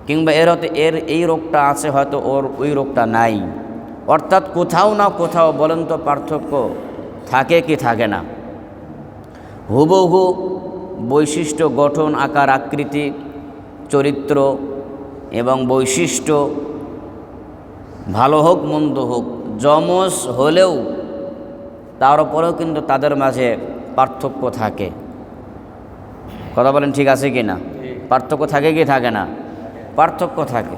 কিংবা এর এই রোগটা আছে, হয়তো ওর ওই রোগটা নাই। অর্থাৎ কোথাও না কোথাও বলেন তো পার্থক্য থাকে কি থাকে না? হুবহু বৈশিষ্ট্য, গঠন, আকার, আকৃতি, চরিত্র এবং বৈশিষ্ট্য ভালো হোক মন্দ হোক, যমজ হলেও তার উপরেও কিন্তু তাদের মাঝে পার্থক্য থাকে। কথা বলেন ঠিক আছে কি না? পার্থক্য থাকে কি থাকে না? পার্থক্য থাকে।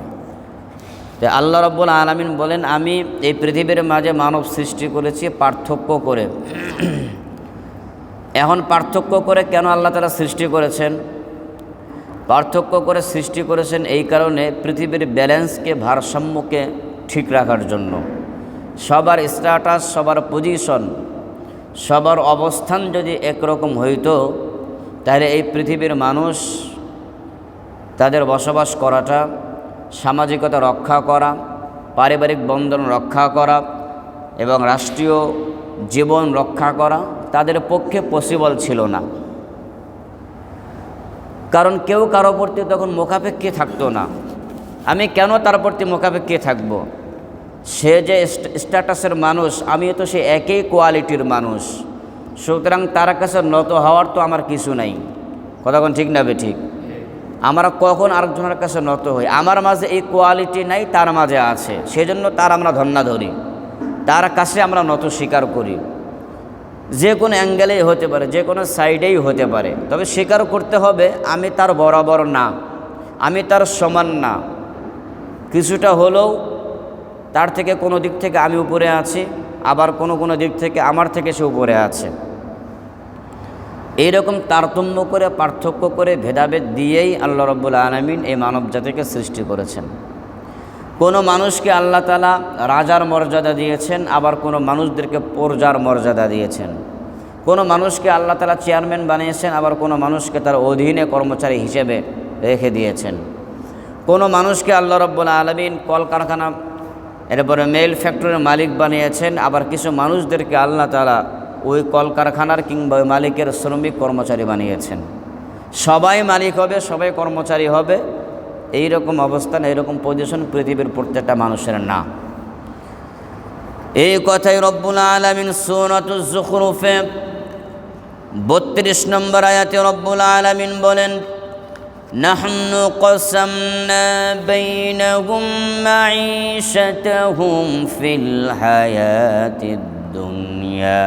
তো আল্লাহ রাব্বুল আলামিন বলেন, আমি এই পৃথিবীর মাঝে মানব সৃষ্টি করেছি পার্থক্য করে। এখন পার্থক্য করে কেন আল্লাহ তাআলা সৃষ্টি করেছেন? পার্থক্য করে সৃষ্টি করেছেন এই কারণে, পৃথিবীর ব্যালেন্সকে, ভারসাম্যকে ঠিক রাখার জন্য। সবার স্ট্যাটাস, সবার পজিশন, সবার অবস্থান যদি একরকম হইতো, তাহলে এই পৃথিবীর মানুষ তাদের বসবাস করাটা, সামাজিকতা রক্ষা করা, পারিবারিক বন্ধন রক্ষা করা এবং রাষ্ট্রীয় জীবন রক্ষা করা তাদের পক্ষে পসিবল ছিল না। কারণ কেউ কারো প্রতি তখন মুখাপেক্ষী থাকতো না। আমি কেন তার প্রতি মুখাপেক্ষী থাকব? সে যে স্ট্যাটাসের মানুষ, আমিও তো সে একই কোয়ালিটির মানুষ, সুতরাং তার কাছে নত হওয়ার তো আমার কিছু নাই। কথা কোন ঠিক না ঠিক? আমরা কখন আরেকজনের কাছে নত হই? আমার মাঝে এই কোয়ালিটি নাই, তার মাঝে আছে, সেজন্য তার আমরা ধন্যা ধরি, তার কাছে আমরা নত স্বীকার করি। যে কোনো অ্যাঙ্গেলেই হতে পারে, যে কোনো সাইডেই হতে পারে, তবে স্বীকার করতে হবে আমি তার বরাবর না, আমি তার সমান না। কিছুটা হলেও তার থেকে কোনো দিক থেকে আমি উপরে আছি, আবার কোনো দিক থেকে আমার থেকে সে উপরে আছে। এইরকম তারতম্য করে, পার্থক্য করে, ভেদাভেদ দিয়েই আল্লাহ রাব্বুল আলামিন এই মানব জাতিকে সৃষ্টি করেছেন। কোনো মানুষকে আল্লাহ তাআলা রাজার মর্যাদা দিয়েছেন, আবার কোনো মানুষদেরকে প্রজার মর্যাদা দিয়েছেন। কোনো মানুষকে আল্লাহ তাআলা চেয়ারম্যান বানিয়েছেন, আবার কোনো মানুষকে তার অধীনে কর্মচারী হিসেবে রেখে দিয়েছেন। কোনো মানুষকে আল্লাহ রাব্বুল আলামিন কলকারখানা, এরপরে মেল ফ্যাক্টরির মালিক বানিয়েছেন, আবার কিছু মানুষদেরকে আল্লাহ তাআলা ওই কলকারখানার কিংবা ওই মালিকের শ্রমিক কর্মচারী বানিয়েছেন। সবাই মালিক হবে, সবাই কর্মচারী হবে, এই রকম অবস্থান, এইরকম পজিশন পৃথিবীর প্রত্যেকটা মানুষের না। এই কথাই রব্বুল আলামিন সূরাতুজ যুখরুফে 32 নম্বর আয়াতে রব্বুল আলামিন বলেন, নাহনু কসামনা বাইনাহুম মাঈশাতাহুম ফিল হায়াতিদ দুনিয়া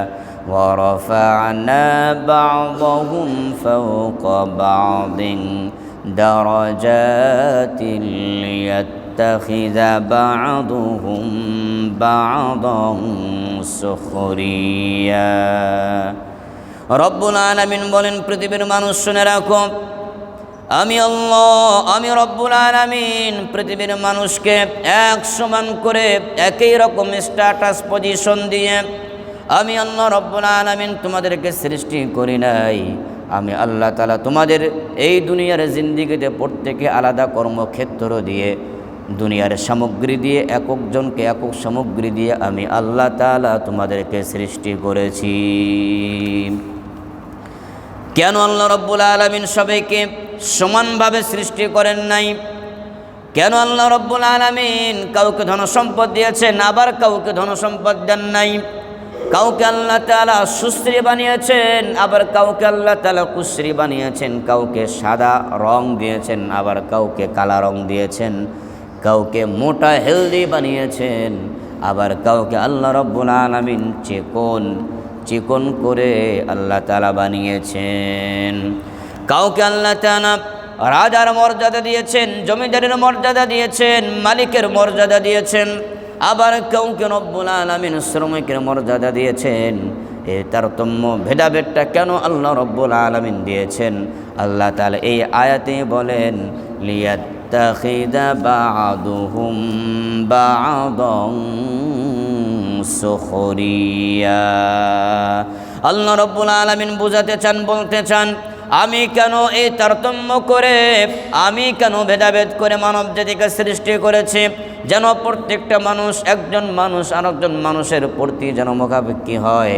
ওয়া রাফা'না বা'দাহুম ফাওকা বা'দিন দারাজাতিন লিয়াত্তাখিযা বা'দুহুম বা'দান সুখরিয়া। রব্বুল আলামিন বলেন, পৃথিবীর মানুষ শুনে রাখো, আমি আল্লাহ, আমি রব্বুল আলামিন পৃথিবীর মানুষকে এক সমান করে একই রকম স্ট্যাটাস পজিশন দিয়ে আমি আল্লাহ রব্বুল আলামিন তোমাদেরকে সৃষ্টি করি নাই। আমি আল্লাহ তাআলা তোমাদের এই দুনিয়ার জিন্দেগিতে প্রত্যেকে আলাদা কর্মক্ষেত্র দিয়ে, দুনিয়ার সামগ্রী দিয়ে, একজনকে একক সামগ্রী দিয়ে আমি আল্লাহ তাআলা তোমাদেরকে সৃষ্টি করেছি। কেন আল্লাহ রব্বুল আলামিন সবাইকে সমানভাবে সৃষ্টি করেন নাই? কেন আল্লাহ রব্বুল আলামিন কাউকে ধনসম্পদ দিয়েছেন, আবার কাউকে ধনসম্পদ দেন নাই? কাউকে আল্লাহ তাআলা সুশ্রী বানিয়েছেন, আবার কাউকে আল্লাহ তাআলা কুশ্রী বানিয়েছেন। কাউকে সাদা রং দিয়েছেন, আবার কাউকে কালা রং দিয়েছেন। কাউকে মোটা হেলদি বানিয়েছেন, আবার কাউকে আল্লাহ রব্বুল আলামিন চিকন করে আল্লাহ তাআলা বানিয়েছেন। কাউকে আল্লাহ তাআলা রাজার মর্যাদা দিয়েছেন, জমিদারের মর্যাদা দিয়েছেন, মালিকের মর্যাদা দিয়েছেন, আবার কাউকে রব্বুল আলামিন শ্রমিকের মর্যাদা দিয়েছেন। এই তারতম্য, ভেদাভেদটা কেন আল্লাহ রব্বুল আলামিন দিয়েছেন? আল্লাহ তাআলা এই আয়াতে বলেন, লিয়াত্তাখিযা বা'দুহুম বা'দান সুখরিয়া। আল্লাহ রব্বুল আলামিন বুঝাতে চান, বলতে চান, আমি কেন এই তারতম্য করে, আমি কেন ভেদাভেদ করে মানব জাতিকে সৃষ্টি করেছি? যেন প্রত্যেকটা মানুষ, একজন মানুষ আরেকজন মানুষের প্রতি যেন মুখাপেক্ষী হয়,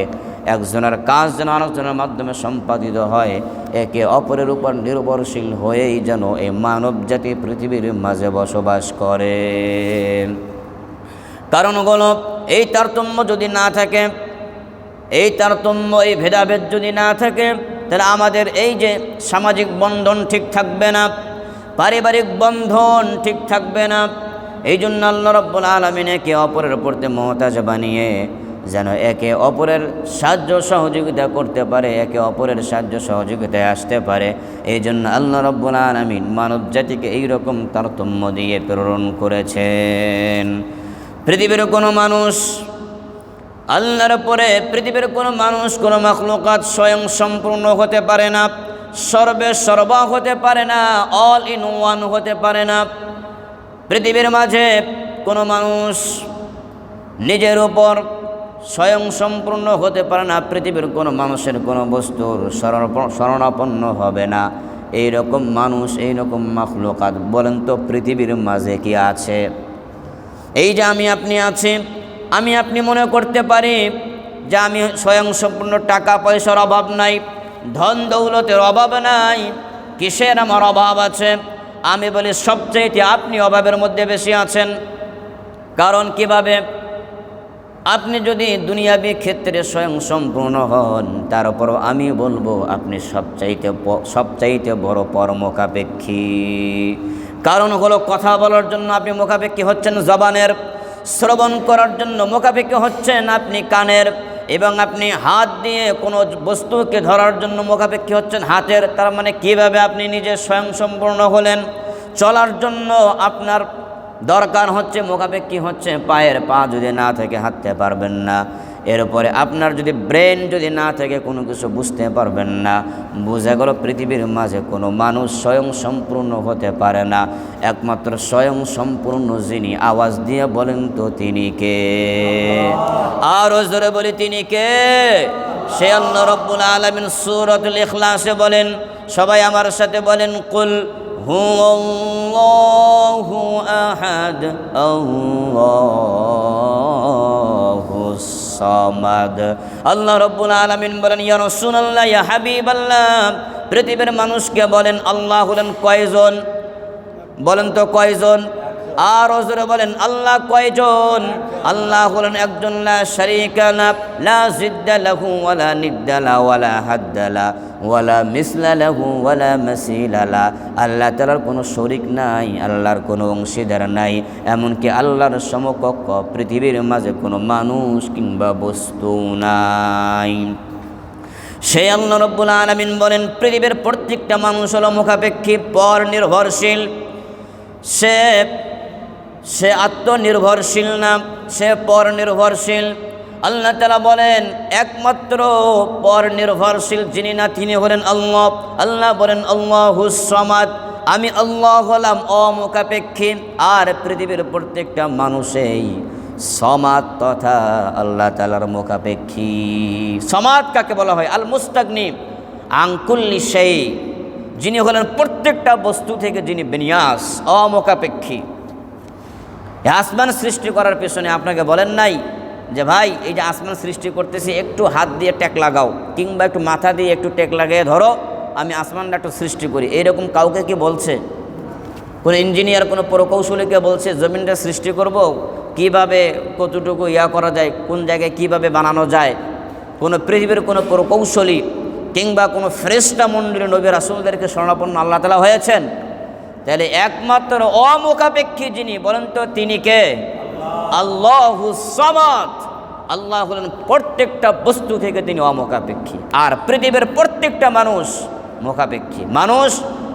একজনের কাজ যেন আরেকজনের মাধ্যমে সম্পাদিত হয়, একে অপরের উপর নির্ভরশীল হয়েই যেন এই মানব জাতি পৃথিবীর মাঝে বসবাস করে। কারণগুলো, এই তারতম্য যদি না থাকে, এই তারতম্য, এই ভেদাভেদ যদি না থাকে, তাহলে আমাদের এই যে সামাজিক বন্ধন ঠিক থাকবে না, পারিবারিক বন্ধন ঠিক থাকবে না। এই জন্য আল্লাহ রাব্বুল আলামিন একে অপরের প্রতি মুহতাজ বানিয়ে যেন একে অপরের সাহায্য সহযোগিতা করতে পারে, একে অপরের সাহায্য সহযোগিতায় আসতে পারে। এই জন্য আল্লাহ রাব্বুল আলামিন মানব জাতিকে এইরকম তারতম্য দিয়ে প্রেরণ করেছেন। পৃথিবীর কোনো মানুষ আল্লাহর পরে, পৃথিবীর কোনো মানুষ, কোনো মাখলুকাত স্বয়ং সম্পূর্ণ হতে পারে না, সর্বে সর্বা হতে পারে না, অল ইন ওয়ান হতে পারে না। পৃথিবীর মাঝে কোনো মানুষ নিজের উপর স্বয়ং সম্পূর্ণ হতে পারে না, পৃথিবীর কোনো মানুষের কোনো বস্তুর শরণাপন্ন হবে না। এই রকম মানুষ, এই রকম মাখলুকাত বলেন তো পৃথিবীর মাঝে কি আছে? এই যে আমি আপনি আছি, আমি আপনি মনে করতে পারি যে আমি স্বয়ং সম্পূর্ণ, টাকা পয়সার অভাব নাই, ধন দৌলতের অভাব নাই, কিসের আমার অভাব আছে? আমি বলি সবচেয়ে আপনি অভাবের মধ্যে বেশি আছেন। কারণ কিভাবে? আপনি যদি দুনিয়াবী ক্ষেত্রে স্বয়ং সম্পূর্ণ হন, তার উপরও আমি বলবো আপনি সবচাইতে বড় পরমুখাপেক্ষী। কারণ হলো, কথা বলার জন্য আপনি মুখাপেক্ষী হচ্ছেন জবানের, শ্রবণ করার জন্য মুখাপেক্ষী হচ্ছেন আপনি কানের, এবং আপনি হাত দিয়ে কোনো বস্তুকে ধরার জন্য মুখাপেক্ষী হচ্ছেন হাতের। তার মানে কিভাবে আপনি নিজে স্বয়ং সম্পূর্ণ হলেন? চলার জন্য আপনার দরকার হচ্ছে, মুখাপেক্ষী হচ্ছে পায়ের, পা যদি না থাকে হাঁটতে পারবেন না। এরপরে আপনার যদি ব্রেন যদি না থাকে কোনো কিছু বুঝতে পারবেন না। বোঝা গেল পৃথিবীর মাঝে কোনো মানুষ স্বয়ং সম্পূর্ণ হতে পারে না। একমাত্র স্বয়ং সম্পূর্ণ যিনি, আওয়াজ দিয়ে বলেন তো তিনি কে? আরো জোরে বলি তিনি কে? সে আল্লাহ রাব্বুল আলামিন সূরাতুল ইখলাসে বলেন, সবাই আমার সাথে বলেন, কুল হুয়াল্লাহু আহাদ আল্লাহুস সামাদ। আল্লাহ রাব্বুল আলামিন বলেন, ইয়া রাসূলুল্লাহ, ইয়া হাবিবাল্লাহ, পৃথিবীর মানুষকে বলেন আল্লাহ হলেন কয়জন? বলেন তো কয়জন? আর জোরে বলেন আল্লাহ কয়জন? আল্লাহ হলেন একজন, লা শারীকা লা, লা জিদ্দা লাহু ওয়ালা নিদ্দা লা ওয়ালা হাদ্দা লা ওয়ালা মিসলা লাহু ওয়ালা মাসিলা লা। আল্লাহ তাআলার কোনো শরীক নাই, আল্লাহর কোনো অংশীদার নাই, এমনকি আল্লাহর সমকক্ষ পৃথিবীর মাঝে কোনো মানুষ কিংবা বস্তু নাই। সেই আল্লাহ রাব্বুল আলামিন বলেন, পৃথিবীর প্রত্যেকটা মানুষ হলো মুখাপেক্ষী, পর নির্ভরশীল। সে আত্মনির্ভরশীল না, সে পর নির্ভরশীল। আল্লাহ তাআলা বলেন, একমাত্র পর নির্ভরশীল যিনি না, তিনি হলেন আল্লাহ। আল্লাহ বলেন আল্লাহুস সামাদ, আমি আল্লাহ হলাম অমুখাপেক্ষী। আর পৃথিবীর প্রত্যেকটা মানুষেই সমাদ তথা আল্লাহ তাআলার মুখাপেক্ষী। সমাদ কাকে বলা হয়? আল মুস্তাগনি আন কুল্লি শাই, যিনি হলেন প্রত্যেকটা বস্তু থেকে যিনি বিনিয়াস, অমুখাপেক্ষী। আসমান সৃষ্টি করার পেছনে আপনাকে বলেন নাই যে ভাই এই যে আসমান সৃষ্টি করতেছি, একটু হাত দিয়ে টেক লাগাও, কিংবা একটু মাথা দিয়ে একটু টেক লাগিয়ে ধরো, আমি আসমানটা একটু সৃষ্টি করি। এইরকম কাউকে কি বলছে? কোনো ইঞ্জিনিয়ার, কোনো প্রকৌশলীকে বলছে জমিনটা সৃষ্টি করব, কিভাবে কতটুকু করা যায়, কোন জায়গায় কিভাবে বানানো যায়? কোনো পৃথিবীর কোনো প্রকৌশলী কিংবা কোনো ফেরেশতা মণ্ডলী নবী রাসূলদেরকে শরণাপন্ন আল্লাহ তাআলা হয়েছেন? তাহলে একমাত্র অমুখাপেক্ষী যিনি, বলেন তো তিনি কে? আল্লাহুস সামাদ। আল্লাহ হলেন প্রত্যেকটা বস্তু থেকে তিনি অমুখাপেক্ষী, আর পৃথিবীর প্রত্যেকটা মানুষ মুখাপেক্ষী। মানুষ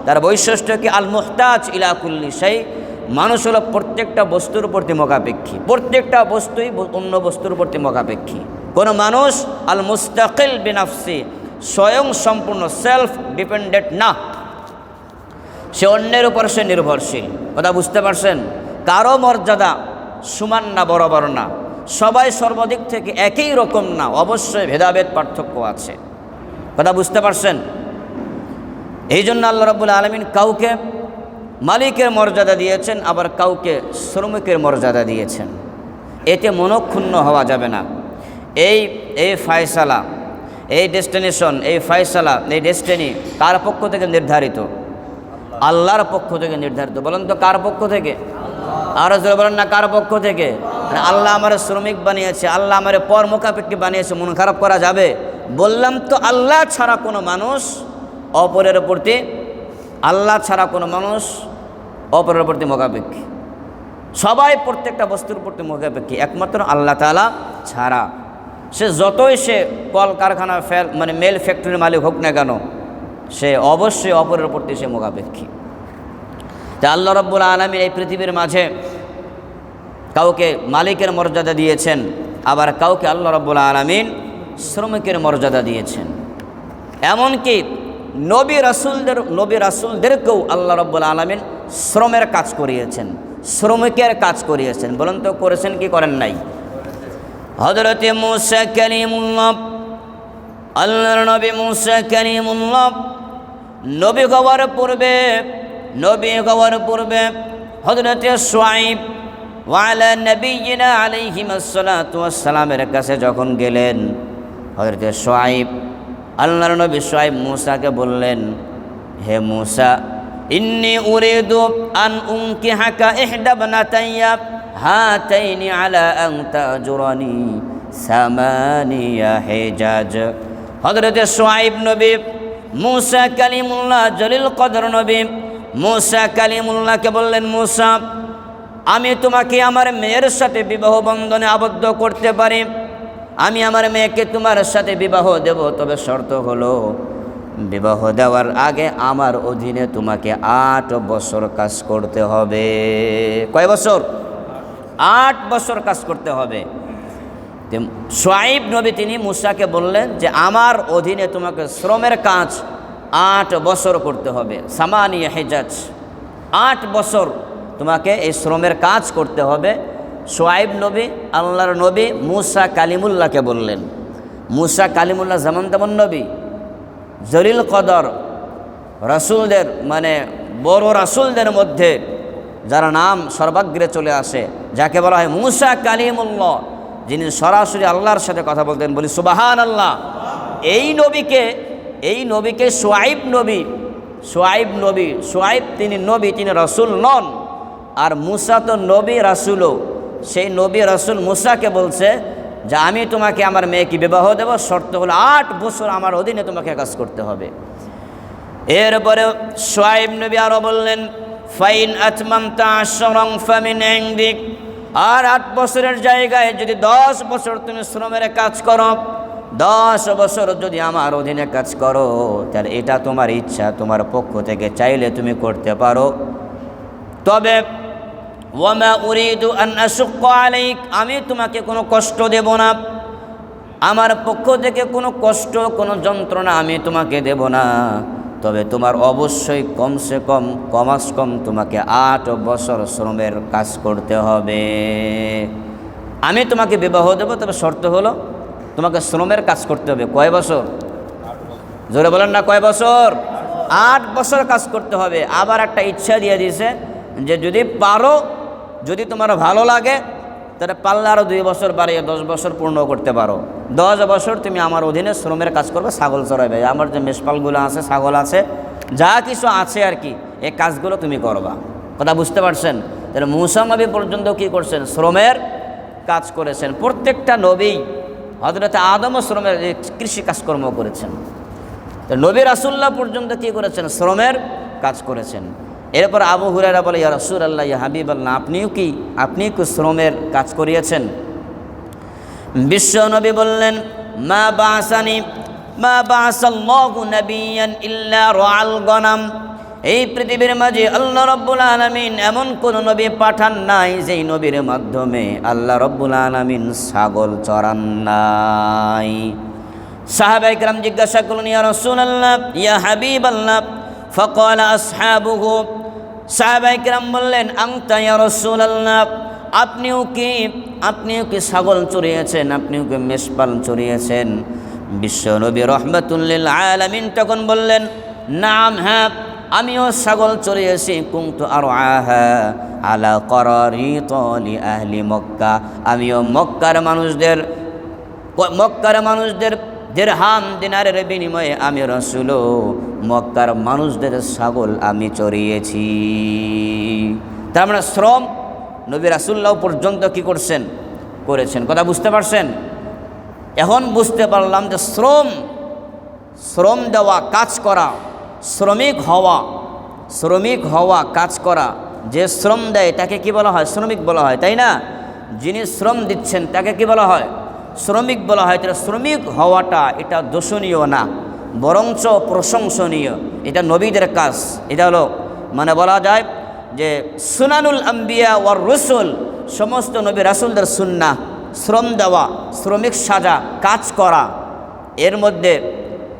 তার বৈশিষ্ট্য কি? আল মুহতাজ ইলা কুল্লি শাই। মানুষ হলো প্রত্যেকটা বস্তুর প্রতি মুখাপেক্ষী, প্রত্যেকটা বস্তুই অন্য বস্তুর প্রতি মুখাপেক্ষী। কোনো মানুষ আল মুস্তাকিল বিনাফসি, স্বয়ং সম্পূর্ণ, সেলফ ডিপেন্ডেন্ট না, সে অন্যের উপর সে নির্ভরশীল। কথা বুঝতে পারছেন? কারো মর্যাদা সমান না, বরাবর না, সবাই সর্বাধিক থেকে একই রকম না, অবশ্যই ভেদাভেদ পার্থক্য আছে। কথা বুঝতে পারছেন? এই জন্য আল্লাহ রাব্বুল আলামিন কাউকে মালিকের মর্যাদা দিয়েছেন, আবার কাউকে শ্রমিকের মর্যাদা দিয়েছেন। এতে মনক্ষুণ্ণ হওয়া যাবে না। এই ফায়সালা এই ডেস্টিনেশন, এই ফয়সালা, এই ডেস্টিনি কার পক্ষ থেকে নির্ধারিত? আল্লাহর পক্ষ থেকে নির্ধারিত। বলেন তো কার পক্ষ থেকে? আরো জোরে বলেন না, কার পক্ষ থেকে? আল্লাহ আমার শ্রমিক বানিয়েছে, আল্লাহ আমার পর মোকাপেক্ষি বানিয়েছে, মন খারাপ করা যাবে? বললাম তো আল্লাহ ছাড়া কোনো মানুষ অপরের প্রতি, আল্লাহ ছাড়া কোনো মানুষ অপরের প্রতি মোকাপেক্ষি। সবাই প্রত্যেকটা বস্তুর প্রতি মোকাপেক্ষি একমাত্র আল্লাহ তাআলা ছাড়া। সে যতই সে কলকারখানা মানে মেল ফ্যাক্টরির মালিক হোক না কেন, সে অবশ্যই অপরের প্রতি সে মোকাপেক্ষী। তা আল্লাহ রাব্বুল আলামিন এই পৃথিবীর মাঝে কাউকে মালিকের মর্যাদা দিয়েছেন, আবার কাউকে আল্লাহ রাব্বুল আলামিন শ্রমিকের মর্যাদা দিয়েছেন। এমনকি নবী রাসূলদেরকেও আল্লাহ রাব্বুল আলামিন শ্রমের কাজ করিয়েছেন, শ্রমিকের কাজ করিয়েছেন। বলেন তো করেছেন কি করেন নাই? হযরতে মূসা কালিমুল্লাহ, আল্লাহর নবী মূসা কালিমুল্লাহ নবী হওয়ার পূর্বে হযরতে শুআয়ব ওয়া আলা নবিয়িনা আলাইহিস সালাতু ওয়াস সালামের কাছে যখন গেলেন, হযরতে শুআয়ব, আল্লাহর নবী শুআয়ব মূসাকে বললেন, হে মূসা, ইন্নী উরিদু আন উনকিহাকা ইহদা বানাতাইয়া হাতাইনি আলা আন তাজুরানি সামানিয়া হিজাজ। হযরতে শুআয়ব নবী মূসা কালিমুল্লাহ জলিল কদর নবী মূসা কালিমুল্লাহকে বললেন, মূসা, আমি তোমাকে আমার মেয়ের সাথে বিবাহ বন্ধনে আবদ্ধ করতে পারি, আমি আমার মেয়েকে তোমার সাথে বিবাহ দেব, তবে শর্ত হলো বিবাহ দেওয়ার আগে আমার অধীনে তোমাকে 8 বছর কাজ করতে হবে। কয় বছর? 8 বছর কাজ করতে হবে। শুআয়ব নবী তিনি মূসাকে বললেন যে আমার অধীনে তোমাকে শ্রমের কাজ 8 বছর করতে হবে। সামানিয়া হিজাজ, 8 বছর তোমাকে এই শ্রমের কাজ করতে হবে। শুআয়ব নবী আল্লাহর নবী মূসা কালিমুল্লাহকে বললেন। মূসা কালিমুল্লাহ যেমন তেমন নবী, জলিল কদর রাসূলদের মানে বড় রাসূলদের মধ্যে যারা নাম সর্বাগ্রে চলে আসে, যাকে বলা হয় মূসা কালিমুল্লাহ, যিনি সরাসরি আল্লাহর সাথে কথা বলতেন। বলি সুবহানাল্লাহ। এই নবীকে শুআয়ব তিনি নবী, তিনি রাসূল নন। আর মূসা তো নবী রাসূলও। সেই নবী রাসূল মূসাকে বলছে যে আমি তোমাকে আমার মেয়েকে বিবাহ দেব, শর্ত হলো 8 বছর আমার অধীনে তোমাকে কাজ করতে হবে। এরপরে শুআয়ব নবী আরও বললেন, ফাইন আতমামতা আশরান ফামিন ইনদিক, আর 8 বছরের জায়গায় যদি 10 বছর তুমি শ্রমের কাজ করো, 10 বছর যদি আমার অধীনে কাজ করো, তাহলে এটা তোমার ইচ্ছা, তোমার পক্ষ থেকে চাইলে তুমি করতে পারো। তবে ওয়ামা উরিদু আন আশুক্কা আলাইক, আমি তোমাকে কোনো কষ্ট দেব না, আমার পক্ষ থেকে কোনো কষ্ট, কোনো যন্ত্রণা আমি তোমাকে দেব না। তবে তোমার অবশ্যই কমাস কম তোমাকে 8 বছর শ্রমের কাজ করতে হবে। আমি তোমাকে বিবাহ দেব, তবে শর্ত হলো তোমাকে শ্রমের কাজ করতে হবে। কয় বছর? জোরে বলেন না, কয় বছর? 8 বছর কাজ করতে হবে। আবার একটা ইচ্ছা দিয়ে দিয়েছে যে যদি পারো, যদি তোমার ভালো লাগে, তাহলে পারলে আরও 2 বছর বাড়িয়ে 10 বছর পূর্ণ করতে পারো। 10 বছর তুমি আমার অধীনে শ্রমের কাজ করবে, ছাগল চড়াবে, আমার যে মেষপালগুলো আছে, ছাগল আছে, যা কিছু আছে আর কি, এই কাজগুলো তুমি করবা। কথা বুঝতে পারছেন? তাহলে মূসা নবী পর্যন্ত কি করছেন? শ্রমের কাজ করেছেন। প্রত্যেকটা নবী, হযরত আদমও শ্রমের কৃষি কাজকর্ম করেছেন। তো নবী রাসূলুল্লাহ পর্যন্ত কি করেছেন? শ্রমের কাজ করেছেন। এরপর আবু হুরায়রা বলে, ইয়া রাসূলুল্লাহ, ইয়া হাবিবাল্লাহ, আপনি কি শ্রমের কাজ করিয়েছেন? বিশ্ব নবী বললেন, মা বাআসাল্লাহু নাবিয়ান ইল্লা রাআল গনাম, এই পৃথিবীর মাঝে আল্লাহ রাব্বুল আলামিন এমন কোন নবী পাঠান নাই যেই নবীর মাধ্যমে আল্লাহ রাব্বুল আলামিন ছাগল চরান নাই। সাহাবায়ে কেরাম জিজ্ঞাসা করলেন, ইয়া রাসূলুল্লাহ, ইয়া হাবিবাল্লাহ, ফাকালা আসহাবুহু, সাহাবায়ে কেরাম বললেন, আনতা ইয়া রাসূলুল্লাহ, আপনিও কি ছাগল চড়িয়েছেন, আপনিও কি মেষপাল চড়িয়েছেন? বিশ্ব নবী রাহমাতুল লিল আলামিন তখন বললেন, নাম, হ্যাঁ, আমিও ছাগল চড়িয়েছি। কুনতু আরআহা আলা করারিত লি আহলি মক্কা, আমিও মক্কার মানুষদের দিরহাম দিনারের বিনিময়ে আমি রাসূল মক্কার মানুষদের ছাগল আমি চড়িয়েছি। তার মানে শ্রম নবী রাসূলুল্লাহ পর্যন্ত কি করেছেন। কথা বুঝতে পারছেন? এখন বুঝতে পারলাম যে শ্রম দেওয়া, কাজ করা, শ্রমিক হওয়া, কাজ করা, যে শ্রম দেয় তাকে কি বলা হয়? শ্রমিক বলা হয়, তাই না? যিনি শ্রম দিচ্ছেন তাকে কি বলা হয়? শ্রমিক বলা হয়। তাহলে শ্রমিক হওয়াটা এটা দোষণীয় না, বরঞ্চ প্রশংসনীয়। এটা নবীদের কাজ। এটা হলো মানে বলা যায় যে সুনানুল আম্বিয়া ওয়ার রসুল, সমস্ত নবী রাসূলদের সুন্নাহ, শ্রম দেওয়া, শ্রমিক সাজা, কাজ করা, এর মধ্যে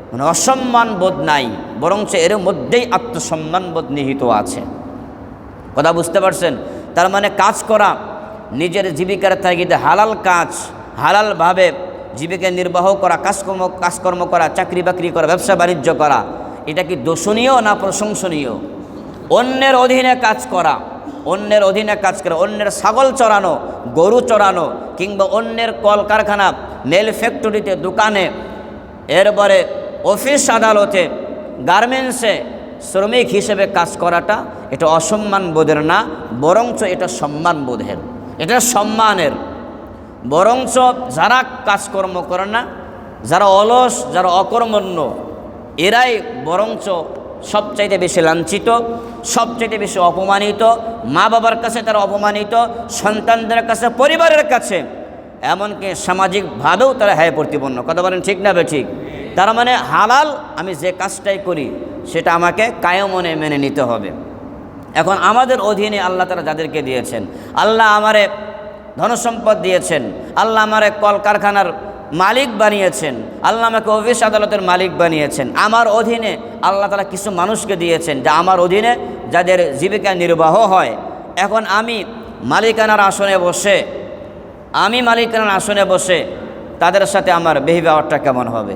মানে অসম্মান বোধ নাই, বরঞ্চ এর মধ্যেই আত্মসম্মান বোধ নিহিত আছে। কথা বুঝতে পারছেন? তার মানে কাজ করা, নিজের জীবিকার তাগিদে হালাল কাজ, হালালভাবে জীবিকা নির্বাহ করা, কাজকর্ম করা, চাকরি বাকরি করা, ব্যবসা বাণিজ্য করা, এটা কি দোষণীয় না প্রশংসনীয়? অন্যের অধীনে কাজ করা, অন্যের ছাগল চড়ানো, গরু চড়ানো, কিংবা অন্যের কলকারখানা, মেল ফ্যাক্টরিতে, দোকানে, এরপরে অফিস আদালতে, গার্মেন্টসে শ্রমিক হিসেবে কাজ করাটা এটা অসম্মান বোধের না, বরঞ্চ এটা সম্মান বোধের, এটা সম্মানের। বরঞ্চ যারা কাজকর্ম করে না, যারা অলস, যারা অকর্মণ্য, এরাই বরঞ্চ সবচাইতে বেশি লাঞ্ছিত, সবচাইতে বেশি অপমানিত। মা বাবার কাছে তারা অপমানিত, সন্তানদের কাছে, পরিবারের কাছে, এমনকি সামাজিকভাবেও তারা হায় প্রতিপন্ন। কথা বলেন ঠিক না ঠিক? তার মানে হালাল আমি যে কাজটাই করি সেটা আমাকে কায়মনে মেনে নিতে হবে। এখন আমাদের অধীনে আল্লাহ তারা যাদেরকে দিয়েছেন, আল্লাহ আমারে ধনসম্পদ দিয়েছেন, আল্লাহ আমারে কলকারখানার মালিক বানিয়েছেন, আল্লাহ আমাকে অফিস আদালতের মালিক বানিয়েছেন, আমার অধীনে আল্লাহ তাআলা কিছু মানুষকে দিয়েছেন যা আমার অধীনে যাদের জীবিকা নির্বাহ হয়। এখন আমি মালিকানার আসনে বসে তাদের সাথে আমার বিহেভিয়ারটা কেমন হবে,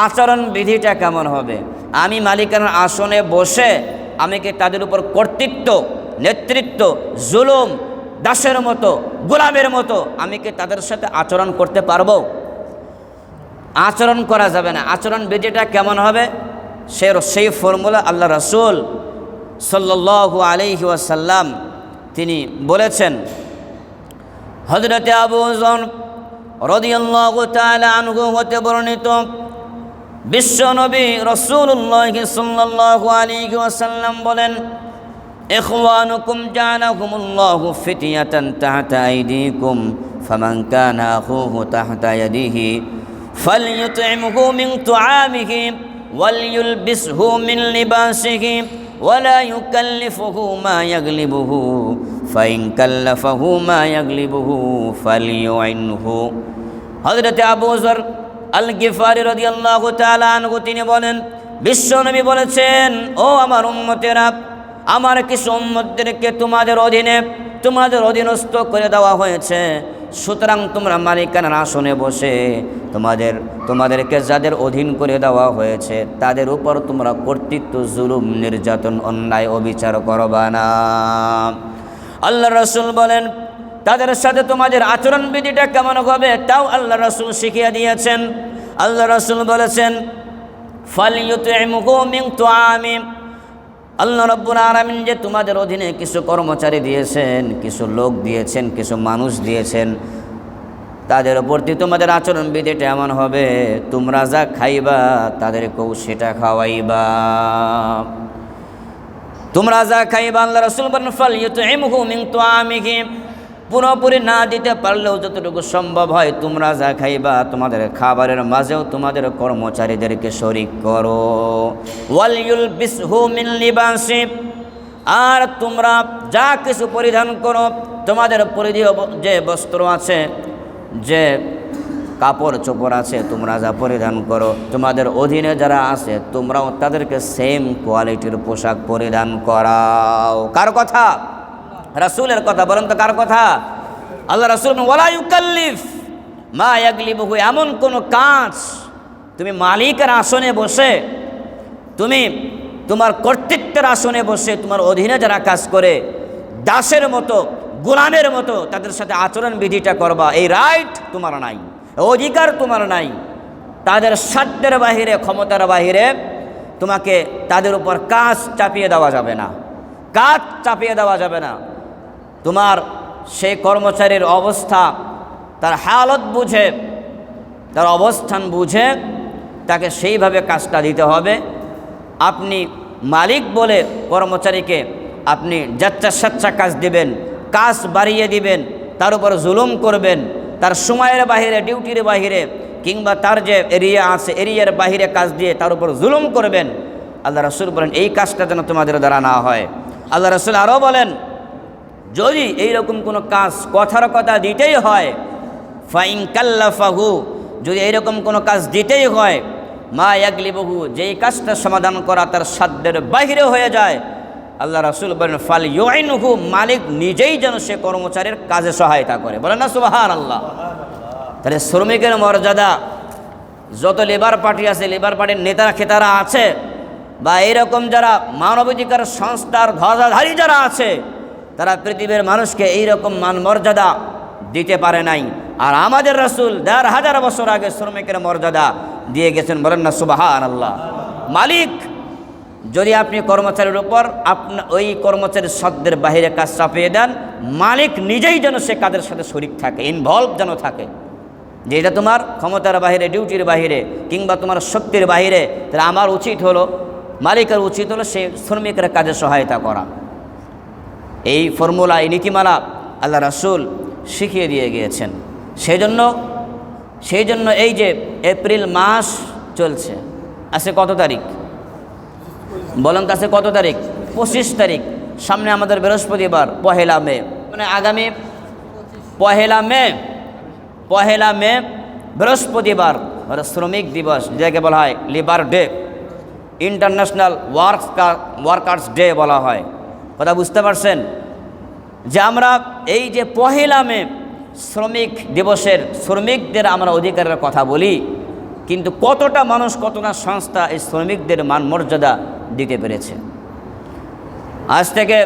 আচরণ বিধিটা কেমন হবে? আমি মালিকানার আসনে বসে আমি কি তাদের উপর কর্তৃত্ব, নেতৃত্ব, জুলুম, দাসের মতো, গোলামের মতো আমি কি তাদের সাথে আচরণ করতে পারবো? আচরণ করা যাবে না। আচরণ বিধিটা কেমন হবে সেই ফর্মুলা আল্লাহ রাসূল সাল্লাল্লাহু আলাইহি ওয়াসাল্লাম তিনি বলেছেন। হযরত আবু যর রাদিয়াল্লাহু তাআলা আনহু হতে বর্ণিত, বিশ্বনবী রাসূলুল্লাহ সাল্লাল্লাহু আলাইহি ওয়াসাল্লাম বলেন, ইখওয়ানুকুম জাআলাহুমুল্লাহু ফিতয়াতান তাহতা আইদিকুম ফামান কানা আখুহু তাহতা ইয়াদিহি ফালইউতইমহু মিন তুআমিহি ওয়ালইউলবিসহু মিন লিবাসিহি ওয়ালা ইউকাল্লিফুহু মা ইয়াগলিবুহু ফাইন কাল্লাফাহু মা ইয়াগলিবুহু ফালইউইনহু। হযরত আবু যর আল গিফারি রাদিয়াল্লাহু তাআলা আনহু তিনি বলেন, বিশ্বনবী বলেছেন, ও আমার উম্মতেরা, আমার কিছু উম্মতদেরকে তোমাদের অধীনস্থ করে দেওয়া হয়েছে, সুতরাং তোমরা মালিকানার আসনে বসে তোমাদেরকে যাদের অধীন করে দেওয়া হয়েছে তাদের উপর তোমরা কর্তৃত্ব, জুলুম, নির্যাতন, অন্যায়, অবিচার করবা না। আল্লাহ রাসূল বলেন, তাদের সাথে তোমাদের আচরণ বিধিটা কেমন হবে তাও আল্লাহ রাসূল শিখিয়ে দিয়েছেন। আল্লাহ রাসূল বলেছেন, ফালইউতইমহু মিন তুআমি। আল্লাহ রাব্বুল আলামিন যে তোমাদের অধীনে কিছু কর্মচারী দিয়েছেন, কিছু লোক দিয়েছেন, কিছু মানুষ দিয়েছেন, তাদের প্রতি তোমাদের আচরণ বিধিটা এমন হবে, তোমরা যা খাইবা তাদেরকেও সেটা খাওয়াইবা। তোমরা যা খাইবা, আল্লাহ রাসূল বলেন, ফালইউতইমহু মিন তুআমিহি। পুরোপুরি না দিতে পারলেও যতটুকু সম্ভব হয় তোমরা যা খাইবা তোমাদের খাবারের মাঝেও তোমাদের কর্মচারীদেরকে শরীক করো। ওয়ালইউলবিসহু মিন লিবাসি। আর তোমরা যা কিছু পরিধান করো, তোমাদের পরিধেয় যে বস্ত্র আছে, যে কাপড় চোপড় আছে, তোমরা যা পরিধান করো, তোমাদের অধীনে যারা আছে তোমরাও তাদেরকে সেম কোয়ালিটির পোশাক পরিধান করাও। কার কথা? রাসূলের কথা। বলেন তো কার কথা? আল্লাহ রাসূল ওয়ালা ইউকাল্লিফ মা ইয়াগলিবুহু। এমন কোনো কাজ তুমি মালিকের আসনে বসে, তুমি তোমার কর্তৃত্বের আসনে বসে তোমার অধীনে যারা কাজ করে দাসের মতো, গোলামের মতো তাদের সাথে আচরণ বিধিটা করবা, এই রাইট তোমার নাই, অধিকার তোমার নাই। তাদের সাধ্যের বাহিরে, ক্ষমতার বাহিরে তোমাকে তাদের উপর কাজ চাপিয়ে দেওয়া যাবে না, কাজ চাপিয়ে দেওয়া যাবে না। তোমার সেই কর্মচারীর অবস্থা, তার হালত বুঝে, তার অবস্থান বুঝে তাকে সেইভাবে কাজটা দিতে হবে। আপনি মালিক বলে কর্মচারীকে আপনি যাচ্চা স্বেচ্ছা কাজ দিবেন, কাজ বাড়িয়ে দিবেন, তার উপর জুলুম করবেন, তার সময়ের বাহিরে, ডিউটির বাহিরে কিংবা তার যে এরিয়া আছে এরিয়ার বাহিরে কাজ দিয়ে তার উপর জুলুম করবেন, আল্লাহ রাসূল বলেন এই কাজটা যেন তোমাদের দ্বারা না হয়। আল্লাহ রাসূল আরও বলেন, যদি এইরকম কোনো কাজ কথার কথা দিতেই হয়, ফাইন কাল্লাফাহু, যদি এইরকম কোনো কাজ দিতেই হয়, মা ইয়াগলিবহু, যেই কাজটা সমাধান করা তার সাধ্যের বাহিরে হয়ে যায়, আল্লাহ রাসূল বলেন ফাল ইউইনহু, মালিক নিজেই যেন সে কর্মচারীর কাজে সহায়তা করে। বলেন না সুবহানাল্লাহ। তাহলে শ্রমিকের মর্যাদা, যত লেবার পার্টি আছে, লেবার পার্টির নেতারা খেতারা আছে, বা এরকম যারা মানবাধিকার সংস্থার ধ্বজাধারী যারা আছে, তারা পৃথিবীর মানুষকে এইরকম মান মর্যাদা দিতে পারে নাই। আর আমাদের রাসূল ১,৫০০ বছর আগে শ্রমিকের মর্যাদা দিয়ে গেছেন। বলেন না সুবহানাল্লাহ। মালিক যদি আপনি কর্মচারীর উপর আপনার ওই কর্মচারীর সাধ্যের বাহিরে কাজ চাপিয়ে দেন, মালিক নিজেই যেন সে কাজের সাথে শরীক থাকে, ইনভলভ যেন থাকে, যে এটা তোমার ক্ষমতার বাহিরে, ডিউটির বাহিরে কিংবা তোমার শক্তির বাহিরে, তাহলে আমার উচিত হলো, মালিকের উচিত হলো সে শ্রমিকের কাজে সহায়তা করা। এই ফর্মুলা, এই নীতিমালা আল্লাহ রাসূল শিখিয়ে দিয়ে গিয়েছেন। সেই জন্য এই যে এপ্রিল মাস চলছে, আজকে কত তারিখ বলেন? কাছে কত তারিখ? 25 তারিখ। সামনে আমাদের বৃহস্পতিবার 1 মে, মানে আগামী 1 মে বৃহস্পতিবার শ্রমিক দিবস, যাকে বলা হয় লিবার ডে, ইন্টারন্যাশনাল ওয়ার্কার্স ডে বলা হয়। কথা বুঝতে পারছেন যে আমরা এই যে 1 মে শ্রমিক দিবসের শ্রমিকদের আমরা অধিকারের কথা বলি, কিন্তু কতটা মানুষ, কতটা সংস্থা এই শ্রমিকদের মান মর্যাদা দিতে পেরেছে? আজ থেকে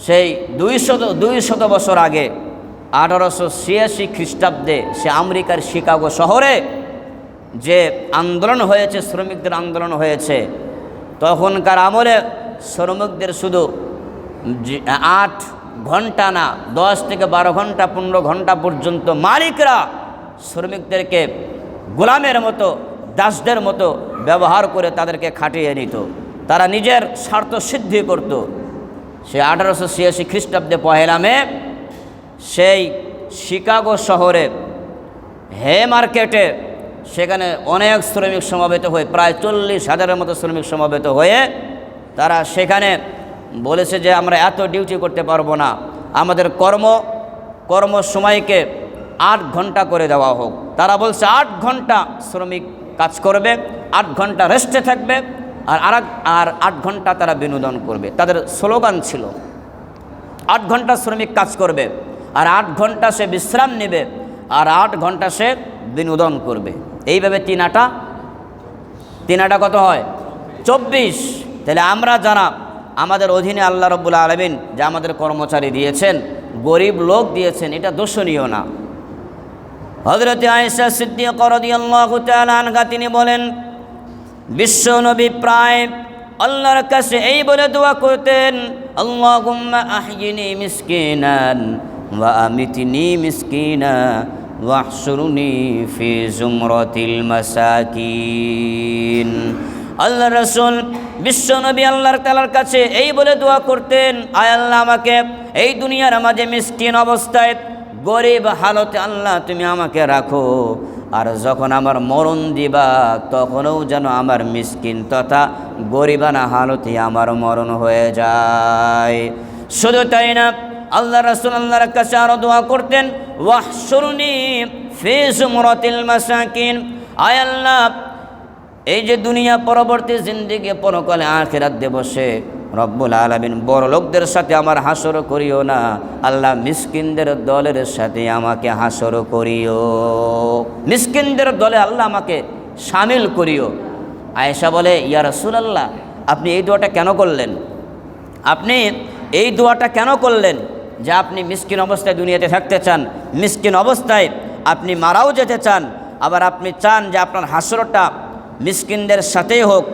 সেই 200 বছর আগে 1886 খ্রিস্টাব্দে সে আমেরিকার শিকাগো শহরে যে আন্দোলন হয়েছে, শ্রমিকদের আন্দোলন হয়েছে, তখনকার আমলে শ্রমিকদের শুধু 8 ঘন্টা না, 10 থেকে 12 ঘন্টা, 15 ঘন্টা পর্যন্ত মালিকরা শ্রমিকদেরকে গোলামের মতো, দাসদের মতো ব্যবহার করে তাদেরকে খাটিয়ে নিত। তারা নিজের স্বার্থ সিদ্ধি করত। সে 1886 খ্রিস্টাব্দে 1 মে সেই শিকাগো শহরে হে মার্কেটে, সেখানে অনেক শ্রমিক সমবেত হয়ে, প্রায় 40,000-এর মতো শ্রমিক সমবেত হয়ে তারা সেখানে বলেছে যে আমরা এত ডিউটি করতে পারবো না, আমাদের কর্ম সময়কে 8 ঘন্টা করে দেওয়া হোক। তারা বলছে 8 ঘন্টা শ্রমিক কাজ করবে, 8 ঘন্টা রেস্টে থাকবে, আর 8 ঘন্টা তারা বিনোদন করবে। তাদের স্লোগান ছিল 8 ঘন্টা শ্রমিক কাজ করবে, আর 8 ঘন্টা সে বিশ্রাম নেবে, আর 8 ঘন্টা সে বিনোদন করবে। এইভাবে 3 আটা কত হয়? 24। তাহলে আমরা যারা আমাদের অধীনে আল্লাহ রাব্বুল আলামিন যে আমাদের কর্মচারী দিয়েছেন, গরিব লোক দিয়েছেন, এটা দোষণীয় না। হযরত আয়েশা সিদ্দিকা রাদিয়াল্লাহু তাআলা আনহা তিনি বলেন, বিশ্ব নবী প্রায় আল্লাহর কাছে এই বলে দোয়া করতেন, আল্লাহুম্মা আহয়িনি মিসকিনান ওয়া আমিতনি মিসকিনা ওয়াহশুরনি ফি জুমরাতিল মাসাকিন। আল্লাহ রাসূল বিশ্ব নবী আল্লাহর তাআলার কাছে এই বলে দোয়া করতেন, আয় আল্লাহ, আমাকে এই দুনিয়ার মাঝে মিসকিন অবস্থায়, গরিব হালতে আল্লাহ তুমি আমাকে রাখো, আর যখন আমার মরণ দিবা তখনও যেন আমার মিসকিন তথা গরিবানা হালতে আমার মরণ হয়ে যায়। শুধু তাই না, আল্লাহ রাসূল আল্লাহর কাছে আরো দোয়া করতেন, ওয়াহশুরনি ফি জুমরাতিল মাসাকিন, আয় আল্লাহ, এই যে দুনিয়া পরবর্তী জিন্দেগি, পরকালে আখিরাত দিবসে রব্বুল আলামিন বড় লোকদের সাথে আমার হাসর করিও না, আল্লাহ মিসকিনদের দলের সাথে আমাকে হাসর করিও, মিসকিনদের দলে আল্লাহ আমাকে শামিল করিও। আয়েশা বলে, ইয়া রাসূলুল্লাহ, আপনি এই দোয়াটা কেন করলেন? আপনি এই দোয়াটা কেন করলেন যে আপনি মিসকিন অবস্থায় দুনিয়াতে থাকতে চান, মিসকিন অবস্থায় আপনি মারাও যেতে চান, আবার আপনি চান যে আপনার হাসরটা মিসকিনদের সাথেই হোক,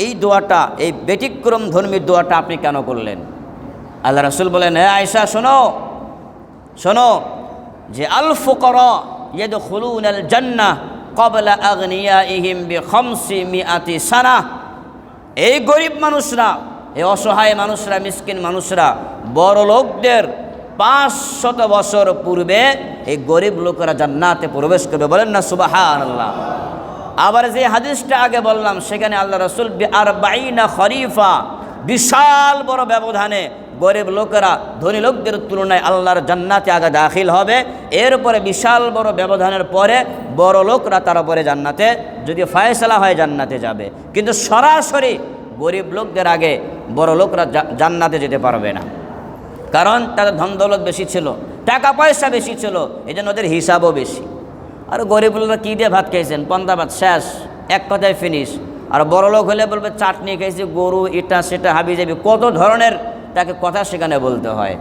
এই দোয়াটা, এই ব্যতিক্রম ধর্মী দোয়াটা আপনি কেন করলেন? আল্লাহ রাসূল বলেন, হে আয়েশা শোনো শোনো, যে আল ফুকারা ইয়াদখুলুনাল জান্নাহ ক্বাবলা আগনিয়াইহিম বি500 সানাহ, এই গরিব মানুষরা, এই অসহায় মানুষরা, মিসকিন মানুষরা বড় লোকদের 500 বছর পূর্বে এই গরিব লোকেরা জান্নাতে প্রবেশ করবে। বলেন না সুবহানাল্লাহ। আবার যে হাদিসটা আগে বললাম সেখানে আল্লাহ রাসূল বি40 খরিফা, বিশাল বড় ব্যবধানে গরিব লোকেরা ধনী লোকদের তুলনায় আল্লাহর জান্নাতে আগে দাখিল হবে, এরপরে বিশাল বড় ব্যবধানের পরে বড় লোকরা তার পরে জান্নাতে, যদি ফয়সালা হয় জান্নাতে যাবে, কিন্তু সরাসরি গরিব লোকদের আগে বড় লোকরা জান্নাতে যেতে পারবে না, কারণ তাদের ধন দৌলত বেশি ছিল, টাকা পয়সা বেশি ছিল, এই জন্য ওদের হিসাবও বেশি। আর গরিব লোকরা কী দিয়ে ভাত খাইছেন, পন্তা ভাত শেষ, এক কথায় ফিনিশ। আর বড় লোক হলে বলবে চাটনি খাইছি, গরু, এটা সেটা, হাবি যাবি, কত ধরনের তাকে কথা সেখানে বলতে হয়।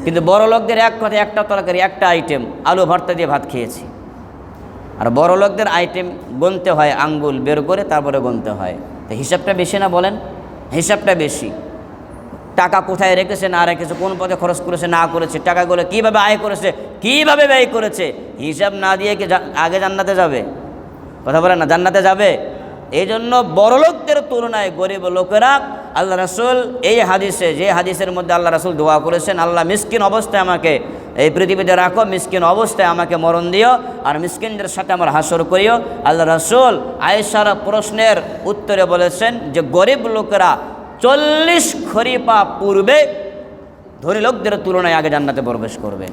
কিন্তু বড় লোকদের এক কথায় একটা তরকারি, একটা আইটেম, আলু ভর্তা দিয়ে ভাত খেয়েছি। আর বড় লোকদের আইটেম গুনতে হয়, আঙ্গুল বের করে তারপরে গুনতে হয়। তো হিসাবটা বেশি না বলেন? হিসাবটা বেশি। টাকা কোথায় রেখেছে না রেখেছে, কোন পথে খরচ করেছে না করেছে, টাকাগুলো কীভাবে আয় করেছে, কীভাবে ব্যয় করেছে, হিসাব না দিয়ে কি আগে জান্নাতে যাবে? কথা বলেন না, জান্নাতে যাবে? এই জন্য বড়লোকদের তুলনায় গরিব লোকেরা, আল্লাহ রাসূল এই হাদিসে, যে হাদিসের মধ্যে আল্লাহ রাসূল দোয়া করেছেন, আল্লাহ মিসকিন অবস্থায় আমাকে এই পৃথিবীতে রাখো, মিসকিন অবস্থায় আমাকে মরণ দিও, আর মিসকিনদের সাথে আমার হাসর করিও। আল্লাহ রাসূল আয়েশার প্রশ্নের উত্তরে বলেছেন যে গরিব লোকেরা 40 খরিফা পূর্বে ধনী লোকদের তুলনায় আগে জান্নাতে প্রবেশ করবে।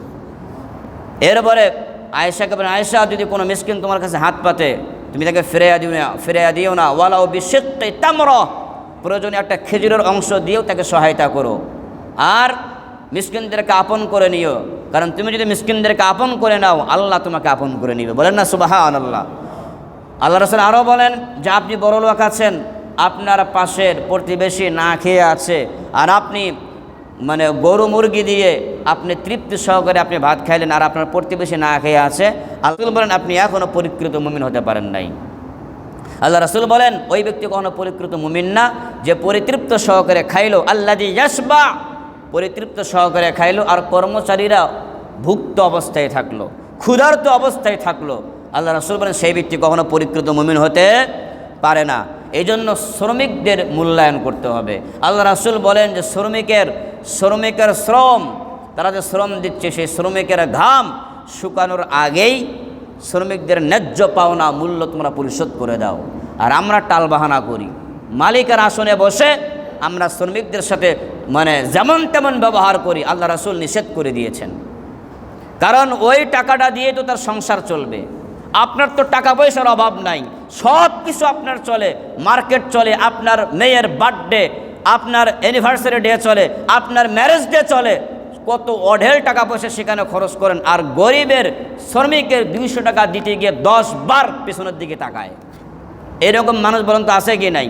এরপরে আয়েশাকে বলেন, আয়েশা, যদি কোনো মিসকিন তোমার কাছে হাত পাতে তুমি তাকে ফিরিয়ে দিও না, ওয়ালাউ বিশিক্কি তামরা, প্রয়োজনে একটা খেজুরের অংশ দিয়েও তাকে সহায়তা করো। আর মিসকিনদেরকে আপন করে নিও, কারণ তুমি যদি মিসকিনদেরকে আপন করে নাও আল্লাহ তোমাকে আপন করে নিবে। বলেন না সুবহানাল্লাহ। আল্লাহ রাসূল আরও বলেন যে আপনি বড় লোক আছেন, আপনার পাশের প্রতিবেশী না খেয়ে আছে, আর আপনি মানে গরু মুরগি দিয়ে আপনি তৃপ্তি সহকারে আপনি ভাত খাইলেন, আর আপনার প্রতিবেশী না খেয়ে আছে, আল্লাহ বলেন আপনি এখনও পরিকৃত মুমিন হতে পারেন নাই। আল্লাহ রাসূল বলেন ওই ব্যক্তি কখনো পরিকৃত মুমিন না যে পরিতৃপ্ত সহকারে খাইলো, আল্লাযী ইয়াশবা, পরিতৃপ্ত সহকারে খাইলো, আর কর্মচারীরা ভুক্ত অবস্থায় থাকলো, ক্ষুধার্ত অবস্থায় থাকলো। আল্লাহ রাসূল বলেন সেই ব্যক্তি কখনো পরিকৃত মুমিন হতে পারে না। এই জন্য শ্রমিকদের মূল্যায়ন করতে হবে। আল্লাহ রাসূল বলেন যে শ্রমিকের শ্রম, তারা যে শ্রম দিচ্ছে সেই শ্রমিকের ঘাম শুকানোর আগেই শ্রমিকদের ন্যায্য পাওনা মূল্য তোমরা পরিশোধ করে দাও। আর আমরা টালবাহানা করি, মালিকের আসনে বসে আমরা শ্রমিকদের সাথে মানে যেমন তেমন ব্যবহার করি, আল্লাহ রাসূল নিষেধ করে দিয়েছেন। কারণ ওই টাকাটা দিয়ে তো তার সংসার চলবে। আপনার তো টাকা পয়সার অভাব নাই, সব কিছু আপনার চলে, মার্কেট চলে, আপনার মেয়ের বার্থডে, আপনার অ্যানিভার্সারি ডে চলে, আপনার ম্যারেজ ডে চলে, কত অঢেল টাকা পয়সা সেখানে খরচ করেন। আর গরিবের শ্রমিকের 200 টাকা দিতে গিয়ে 10 বার পেছনের দিকে তাকায়। এরকম মানুষ বলেন তো আছে কি নাই?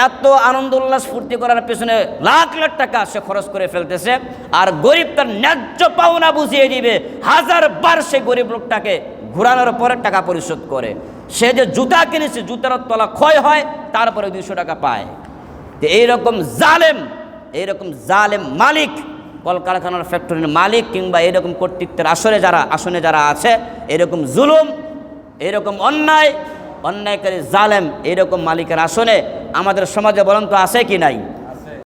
এত আনন্দ উল্লাস ফুর্তি করার পেছনে লাখ লাখ টাকা সে খরচ করে ফেলতেছে, আর গরিব তার ন্যায্য পাওনা বুঝিয়ে দিবে 1000 বার সে গরিব লোকটাকে ঘুরানোর পরে টাকা পরিশোধ করে। সে যে জুতা কিনেছে জুতার তলা ক্ষয় হয়, তারপরে 200 টাকা পায়। তো এইরকম জালেম মালিক, কলকারখানার ফ্যাক্টরির মালিক কিংবা এরকম কর্তৃত্বের আসনে যারা আছে, এরকম জুলুম, এরকম অন্যায়কারী জালেম, এরকম মালিকের আসনে আমাদের সমাজে বলেন তো আছে কি নাই?